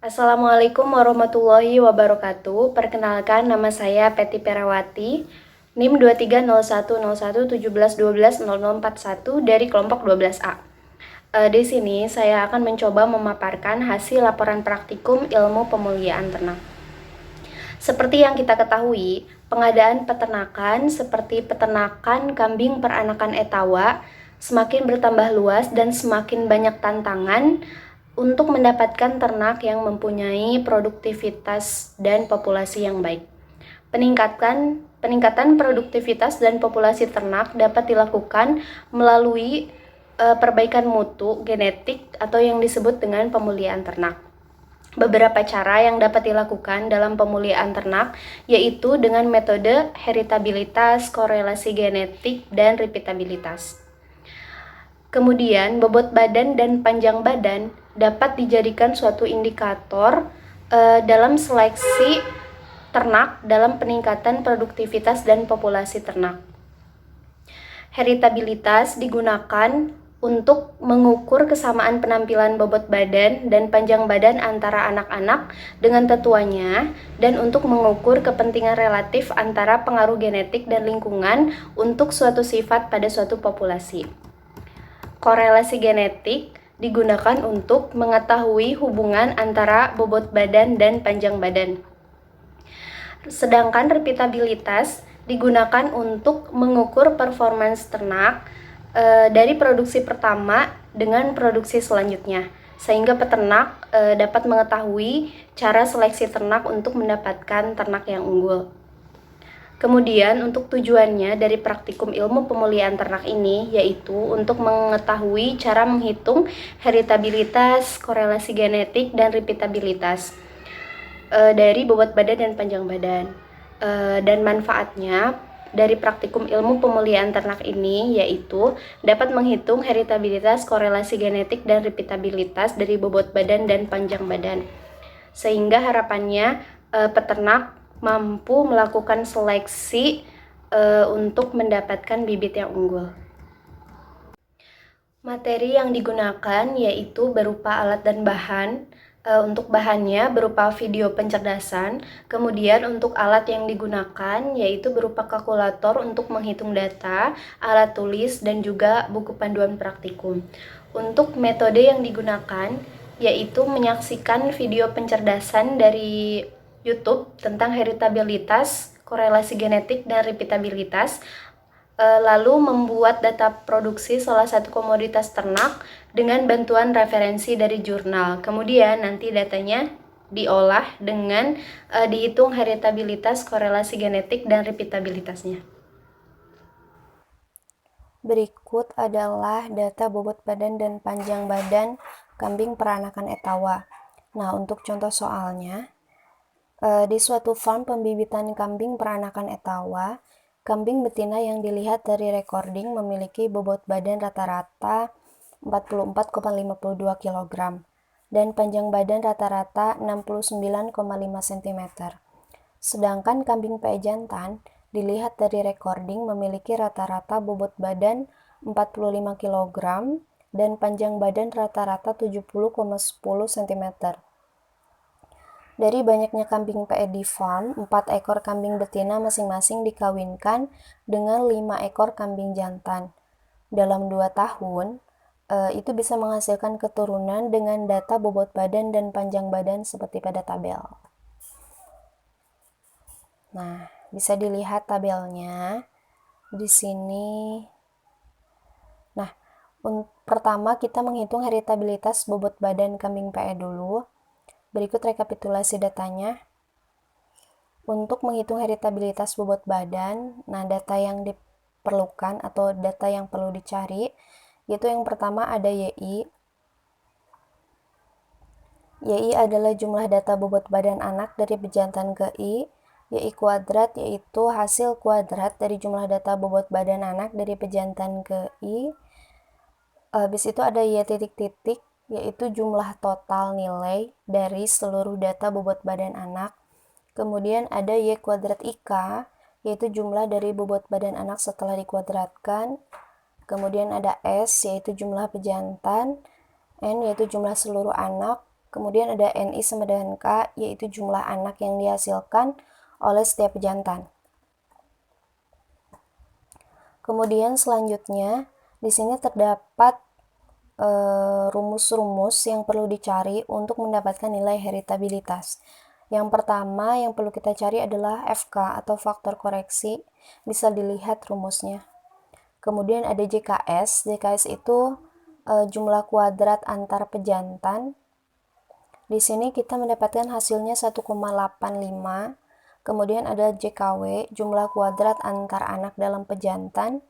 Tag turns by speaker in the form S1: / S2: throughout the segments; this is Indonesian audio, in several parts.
S1: Assalamualaikum warahmatullahi wabarakatuh. Perkenalkan, nama saya Peti Perawati, NIM 23010117120041 dari kelompok 12A. Di sini saya akan mencoba memaparkan hasil laporan praktikum ilmu pemuliaan ternak. Seperti yang kita ketahui, pengadaan peternakan seperti peternakan kambing peranakan etawa semakin bertambah luas dan semakin banyak tantangan untuk mendapatkan ternak yang mempunyai produktivitas dan populasi yang baik. Peningkatan produktivitas dan populasi ternak dapat dilakukan melalui perbaikan mutu genetik atau yang disebut dengan pemuliaan ternak. Beberapa cara yang dapat dilakukan dalam pemuliaan ternak yaitu dengan metode heritabilitas, korelasi genetik, dan repeatabilitas. Kemudian, bobot badan dan panjang badan dapat dijadikan suatu indikator dalam seleksi ternak dalam peningkatan produktivitas dan populasi ternak. Heritabilitas digunakan untuk mengukur kesamaan penampilan bobot badan dan panjang badan antara anak-anak dengan tetuanya dan untuk mengukur kepentingan relatif antara pengaruh genetik dan lingkungan untuk suatu sifat pada suatu populasi. Korelasi genetik digunakan untuk mengetahui hubungan antara bobot badan dan panjang badan. Sedangkan repeatabilitas digunakan untuk mengukur performance ternak dari produksi pertama dengan produksi selanjutnya, sehingga peternak dapat mengetahui cara seleksi ternak untuk mendapatkan ternak yang unggul. Kemudian untuk tujuannya dari praktikum ilmu pemuliaan ternak ini yaitu untuk mengetahui cara menghitung heritabilitas, korelasi genetik, dan repeatabilitas dari bobot badan dan panjang badan. Dan manfaatnya dari praktikum ilmu pemuliaan ternak ini yaitu dapat menghitung heritabilitas, korelasi genetik, dan repeatabilitas dari bobot badan dan panjang badan. Sehingga harapannya peternak mampu melakukan seleksi untuk mendapatkan bibit yang unggul. Materi yang digunakan yaitu berupa alat dan bahan. Untuk bahannya berupa video pencerdasan, kemudian untuk alat yang digunakan yaitu berupa kalkulator untuk menghitung data, alat tulis, dan juga buku panduan praktikum. Untuk metode yang digunakan yaitu menyaksikan video pencerdasan dari YouTube tentang heritabilitas, korelasi genetik, dan repeatabilitas, lalu membuat data produksi salah satu komoditas ternak dengan bantuan referensi dari jurnal. Kemudian nanti datanya diolah dengan dihitung heritabilitas, korelasi genetik, dan repeatabilitasnya. Berikut adalah data bobot badan dan panjang badan kambing peranakan etawa. Nah, untuk contoh soalnya, di suatu farm pembibitan kambing peranakan etawa, kambing betina yang dilihat dari recording memiliki bobot badan rata-rata 44,52 kg dan panjang badan rata-rata 69,5 cm. Sedangkan kambing PE jantan dilihat dari recording memiliki rata-rata bobot badan 45 kg dan panjang badan rata-rata 70,10 cm. Dari banyaknya kambing PE di farm, 4 ekor kambing betina masing-masing dikawinkan dengan 5 ekor kambing jantan. Dalam 2 tahun, itu bisa menghasilkan keturunan dengan data bobot badan dan panjang badan seperti pada tabel. Nah, bisa dilihat tabelnya di sini. Nah, pertama kita menghitung heritabilitas bobot badan kambing PE dulu. Berikut rekapitulasi datanya. Untuk menghitung heritabilitas bobot badan, nah data yang diperlukan atau data yang perlu dicari, yaitu yang pertama ada YI. YI adalah jumlah data bobot badan anak dari pejantan ke I. YI kuadrat yaitu hasil kuadrat dari jumlah data bobot badan anak dari pejantan ke I. Habis itu ada Y titik-titik, yaitu jumlah total nilai dari seluruh data bobot badan anak. Kemudian ada Y kuadrat IK, yaitu jumlah dari bobot badan anak setelah dikuadratkan. Kemudian ada S, yaitu jumlah pejantan. N, yaitu jumlah seluruh anak. Kemudian ada NI sama dengan K, yaitu jumlah anak yang dihasilkan oleh setiap pejantan. Kemudian selanjutnya, di sini terdapat rumus-rumus yang perlu dicari untuk mendapatkan nilai heritabilitas. Yang pertama yang perlu kita cari adalah FK atau faktor koreksi, bisa dilihat rumusnya. Kemudian ada JKS, JKS itu jumlah kuadrat antar pejantan. Di sini kita mendapatkan hasilnya 1,85. Kemudian ada JKW, jumlah kuadrat antar anak dalam pejantan.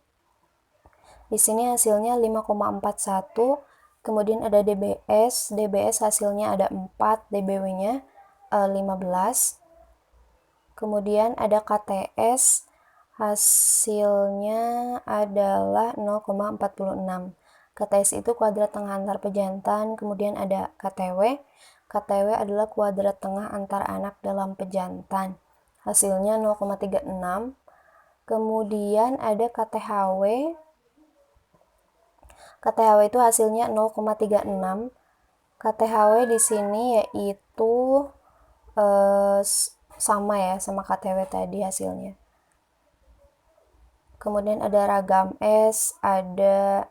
S1: Di sini hasilnya 5,41. Kemudian ada DBS, DBS hasilnya ada 4, DBW-nya 15. Kemudian ada KTS, hasilnya adalah 0,46. KTS itu kuadrat tengah antar pejantan. Kemudian ada KTW, KTW adalah kuadrat tengah antar anak dalam pejantan. Hasilnya 0,36. Kemudian ada KTHW, KTHW itu hasilnya 0,36. KTHW di sini yaitu sama ya sama KTW tadi hasilnya. Kemudian ada ragam S, ada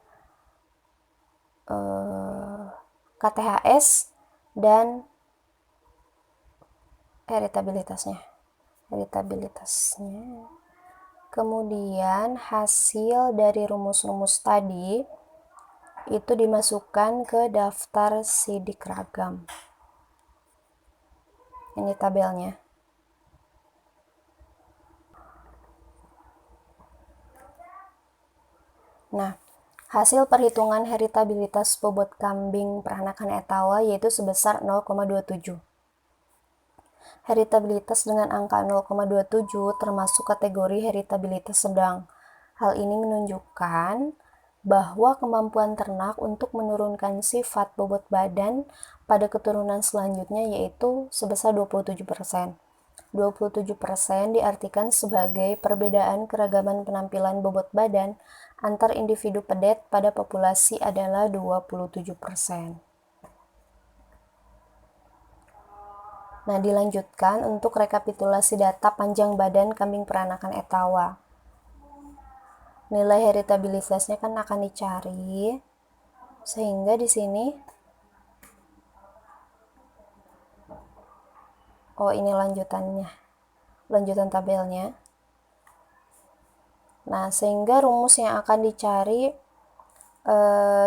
S1: KTHS dan heritabilitasnya. Kemudian hasil dari rumus-rumus tadi itu dimasukkan ke daftar sidik ragam. Ini tabelnya. Nah, hasil perhitungan heritabilitas bobot kambing peranakan etawa yaitu sebesar 0,27. Heritabilitas dengan angka 0,27 termasuk kategori heritabilitas sedang. Hal ini menunjukkan bahwa kemampuan ternak untuk menurunkan sifat bobot badan pada keturunan selanjutnya yaitu sebesar 27%. 27% diartikan sebagai perbedaan keragaman penampilan bobot badan antar individu pedet pada populasi adalah 27%. Nah, dilanjutkan untuk rekapitulasi data panjang badan kambing peranakan etawa. Nilai heritabilitasnya kan akan dicari, sehingga di sini, ini lanjutan tabelnya. Nah, sehingga rumus yang akan dicari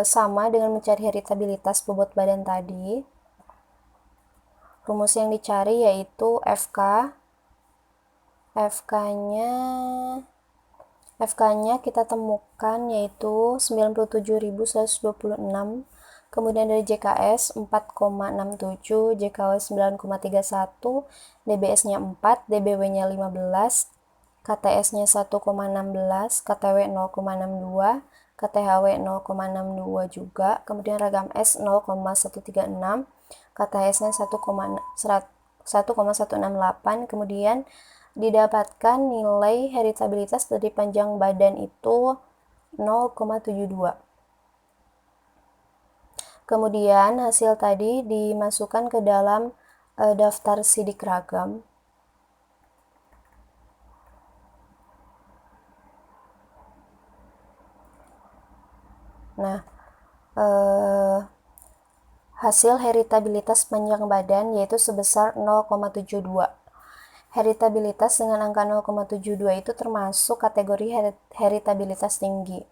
S1: sama dengan mencari heritabilitas bobot badan tadi. Rumus yang dicari yaitu FK. FK-nya kita temukan yaitu 97.126. Kemudian dari JKS 4,67, JKW 9,31, DBS-nya 4, DBW-nya 15, KTS-nya 1,16, KTW 0,62, KTHW 0,62 juga, kemudian ragam S 0,136, KTS-nya 1,168, kemudian didapatkan nilai heritabilitas dari panjang badan itu 0,72. Kemudian hasil tadi dimasukkan ke dalam daftar sidik ragam. Nah, hasil heritabilitas panjang badan yaitu sebesar 0,72. Heritabilitas dengan angka 0,72 itu termasuk kategori heritabilitas tinggi.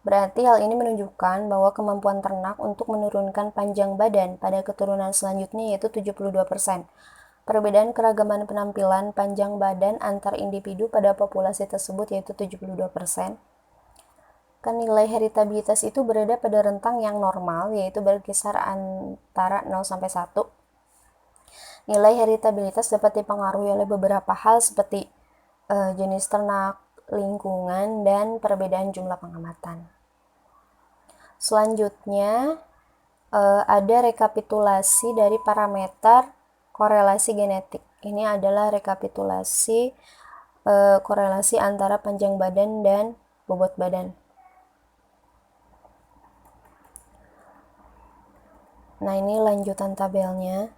S1: Berarti hal ini menunjukkan bahwa kemampuan ternak untuk menurunkan panjang badan pada keturunan selanjutnya yaitu 72%. Perbedaan keragaman penampilan panjang badan antar individu pada populasi tersebut yaitu 72%. Kan nilai heritabilitas itu berada pada rentang yang normal, yaitu berkisar antara 0 sampai 1. Nilai heritabilitas dapat dipengaruhi oleh beberapa hal seperti jenis ternak, lingkungan, dan perbedaan jumlah pengamatan. Selanjutnya, ada rekapitulasi dari parameter korelasi genetik. Ini adalah rekapitulasi korelasi antara panjang badan dan bobot badan. Nah, ini lanjutan tabelnya.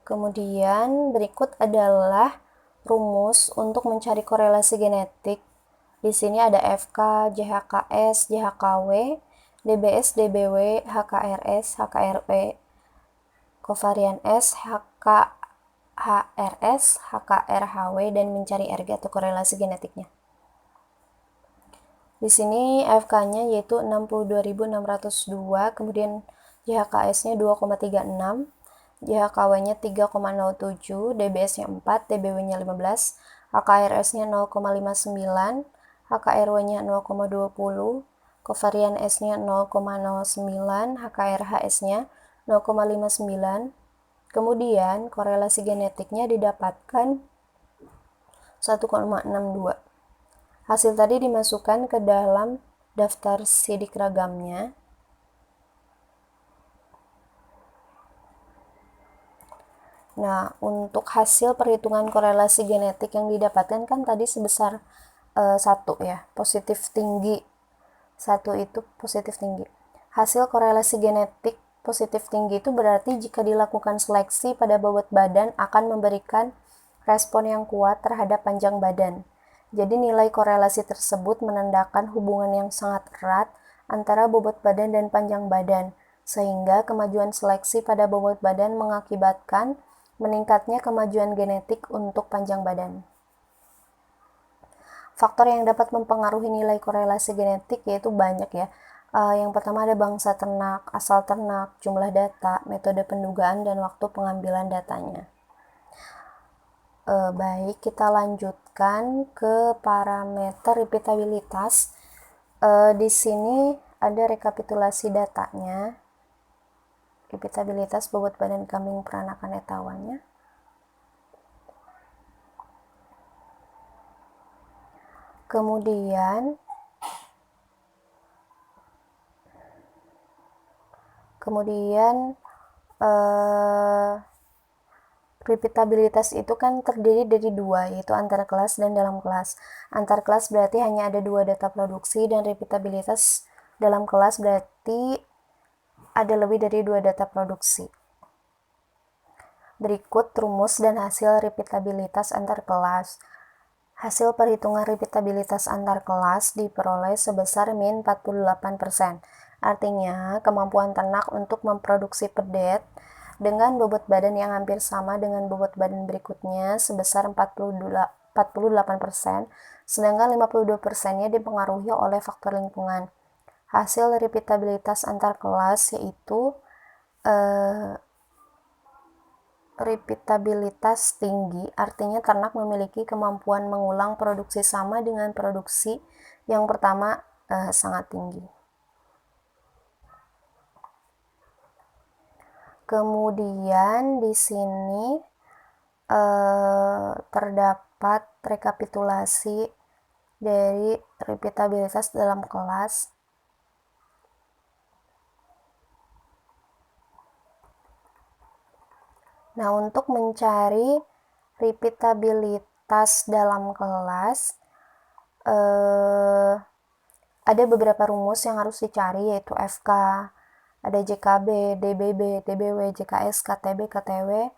S1: Kemudian berikut adalah rumus untuk mencari korelasi genetik. Di sini ada FK, JHKS, JHKW, DBS, DBW, HKRS, HKRW, kovarian S, HKHRS, HKRHW, dan mencari RG atau korelasi genetiknya. Di sini FK-nya yaitu 62.602, kemudian JHKS-nya 2,36, JHKW-nya 3,07, DBS-nya 4, DBW-nya 15, HKRS-nya 0,59, HKRW-nya 0,20, kovarian S-nya 0,09, HKRHS-nya 0,59. Kemudian korelasi genetiknya didapatkan 1,62. Hasil tadi dimasukkan ke dalam daftar sidik ragamnya. Nah, untuk hasil perhitungan korelasi genetik yang didapatkan kan tadi sebesar 1 ya, positif tinggi. 1 itu positif tinggi. Hasil korelasi genetik positif tinggi itu berarti jika dilakukan seleksi pada bobot badan akan memberikan respon yang kuat terhadap panjang badan. Jadi nilai korelasi tersebut menandakan hubungan yang sangat erat antara bobot badan dan panjang badan, sehingga kemajuan seleksi pada bobot badan mengakibatkan meningkatnya kemajuan genetik untuk panjang badan. Faktor yang dapat mempengaruhi nilai korelasi genetik yaitu banyak ya. Yang pertama ada bangsa ternak, asal ternak, jumlah data, metode pendugaan, dan waktu pengambilan datanya. Baik, kita lanjutkan ke parameter repeatabilitas. Di sini ada rekapitulasi datanya. Repeatabilitas bobot badan kambing peranakan etawannya. Kemudian repeatabilitas itu kan terdiri dari 2, yaitu antar kelas dan dalam kelas. Antar kelas berarti hanya ada 2 data produksi, dan repeatabilitas dalam kelas berarti ada lebih dari 2 data produksi. Berikut rumus dan hasil repeatabilitas antar kelas. Hasil perhitungan repeatabilitas antar kelas diperoleh sebesar min 48%. Artinya, kemampuan ternak untuk memproduksi pedet dengan bobot badan yang hampir sama dengan bobot badan berikutnya sebesar 48%, sedangkan 52%-nya dipengaruhi oleh faktor lingkungan. Hasil repeatabilitas antar kelas yaitu repeatabilitas tinggi, artinya ternak memiliki kemampuan mengulang produksi sama dengan produksi yang pertama sangat tinggi. Kemudian di sini terdapat rekapitulasi dari repeatabilitas dalam kelas. Nah, untuk mencari repeatabilitas dalam kelas, ada beberapa rumus yang harus dicari, yaitu FK, ada JKB, DBB, DBW, JKS, KTB, KTW,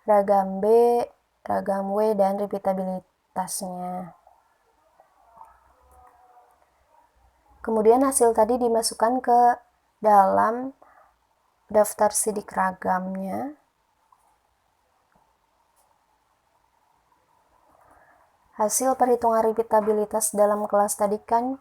S1: ragam B, ragam W, dan repeatabilitasnya. Kemudian hasil tadi dimasukkan ke dalam daftar sidik ragamnya. Hasil perhitungan repeatabilitas dalam kelas tadi kan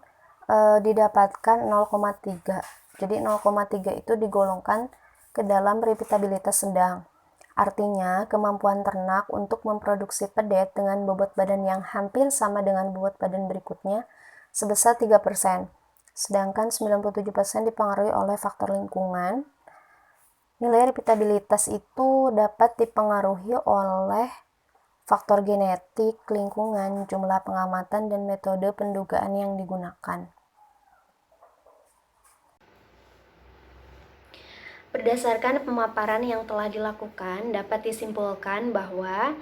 S1: didapatkan 0,3. Jadi 0,3 itu digolongkan ke dalam repeatabilitas sedang. Artinya, kemampuan ternak untuk memproduksi pedet dengan bobot badan yang hampir sama dengan bobot badan berikutnya sebesar 3%. Sedangkan 97% dipengaruhi oleh faktor lingkungan. Nilai repeatabilitas itu dapat dipengaruhi oleh faktor genetik, lingkungan, jumlah pengamatan, dan metode pendugaan yang digunakan. Berdasarkan pemaparan yang telah dilakukan, dapat disimpulkan bahwa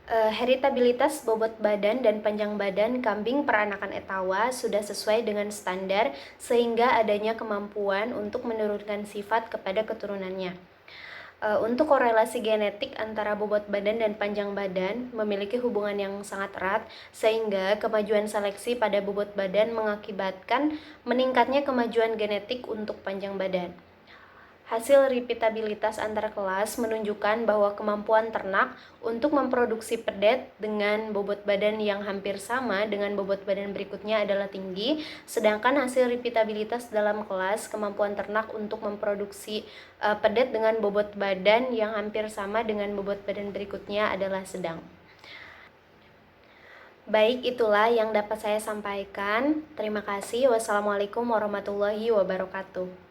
S1: Heritabilitas bobot badan dan panjang badan kambing peranakan Etawa sudah sesuai dengan standar sehingga adanya kemampuan untuk menurunkan sifat kepada keturunannya. Untuk korelasi genetik antara bobot badan dan panjang badan memiliki hubungan yang sangat erat sehingga kemajuan seleksi pada bobot badan mengakibatkan meningkatnya kemajuan genetik untuk panjang badan. Hasil repeatabilitas antar kelas menunjukkan bahwa kemampuan ternak untuk memproduksi pedet dengan bobot badan yang hampir sama dengan bobot badan berikutnya adalah tinggi, sedangkan hasil repeatabilitas dalam kelas kemampuan ternak untuk memproduksi pedet dengan bobot badan yang hampir sama dengan bobot badan berikutnya adalah sedang. Baik, itulah yang dapat saya sampaikan. Terima kasih. Wassalamualaikum warahmatullahi wabarakatuh.